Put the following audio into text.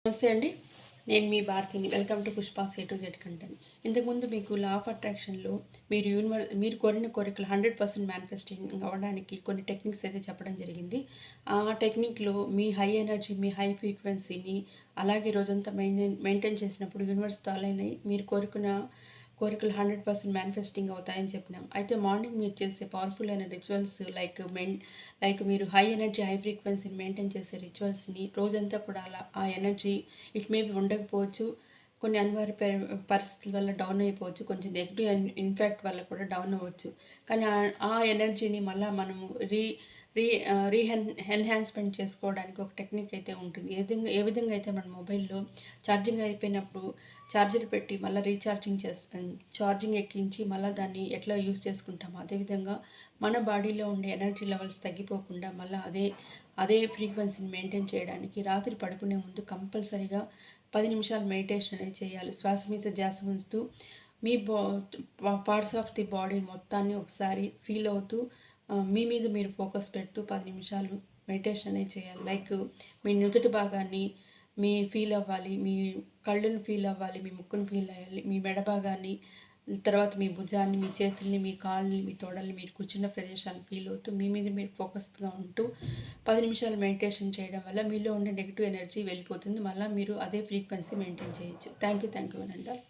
నమస్తే అండి. నేను మీ భారతిని. Welcome to Pushpa's A to Z content. ఇంతకుముందు మీకు లా ఆఫ్ అట్రాక్షన్‌లో మీరు కోరిన కోరికలు 100% మేనిఫెస్టింగ్ అవ్వడానికి కొన్ని టెక్నిక్స్ అయితే చెప్పడం జరిగింది. ఆ టెక్నిక్‌లో మీ హై ఎనర్జీ, మీ హై ఫ్రీక్వెన్సీని అలాగే రోజంతా మెయింటైన్ చేసినప్పుడు యూనివర్స్‌తో అలైన్ అయ్యి మీరు కోరుకున్న కోరికలు 100% మేనిఫెస్టింగ్ అవుతాయని చెప్పినాం. అయితే మార్నింగ్ మీరు చేసే పవర్‌ఫుల్ అయిన రిచువల్స్ లైక్ మీరు హై ఎనర్జీ, హై ఫ్రీక్వెన్సీని మెయింటైన్ చేసే రిచువల్స్‌ని రోజంతా కూడా అలా ఆ ఎనర్జీ ఇట్ మే బి ఉండకపోవచ్చు. కొన్ని అనివార్య పరిస్థితుల వల్ల డౌన్ అయిపోవచ్చు. కొంచెం నెగెటివ్ ఇంపాక్ట్ వల్ల కూడా డౌన్ అవ్వచ్చు. కానీ ఆ ఎనర్జీని మళ్ళా మనము రీ రీ ఎన్హాన్స్‌మెంట్ చేసుకోవడానికి ఒక టెక్నిక్ అయితే ఉంటుంది. ఏ విధంగా అయితే మన మొబైల్‌లో ఛార్జింగ్ అయిపోయినప్పుడు ఛార్జర్ పెట్టి మళ్ళీ ఛార్జింగ్ ఎక్కించి మళ్ళీ దాన్ని ఎట్లా యూజ్ చేసుకుంటామో అదేవిధంగా మన బాడీలో ఉండే ఎనర్జీ లెవెల్స్ తగ్గిపోకుండా మళ్ళీ అదే ఫ్రీక్వెన్సీని మెయింటైన్ చేయడానికి రాత్రి పడుకునే ముందు కంపల్సరీగా 10 నిమిషాలు మెడిటేషన్ అనేది చేయాలి. శ్వాస మీద ధ్యాస ఉంచుతూ మీ పార్ట్స్ ఆఫ్ ది బాడీ మొత్తాన్ని ఒకసారి ఫీల్ అవుతూ మీ మీద మీరు ఫోకస్ పెడుతూ 10 నిమిషాలు మెడిటేషన్ అనేది చేయాలి. లైక్ మీ నుదుటి భాగాన్ని ఫీల్ అవ్వాలి, మీ కళ్ళుని ఫీల్ అవ్వాలి, మీ ముక్కుని ఫీల్ అవ్వాలి, మీ మెడ భాగాన్ని, తర్వాత మీ భుజాన్ని, మీ చేతుల్ని, మీ కాళ్ళని, మీ తొడల్ని, మీరు కూర్చున్న ప్రదేశాన్ని ఫీల్ అవుతూ మీ మీద మీరు ఫోకస్గా ఉంటూ 10 నిమిషాలు మెడిటేషన్ చేయడం వల్ల మీలో ఉండే నెగిటివ్ ఎనర్జీ వెళ్ళిపోతుంది. మళ్ళీ మీరు అదే ఫ్రీక్వెన్సీ మెయింటైన్ చేయొచ్చు. Thank you. One and all.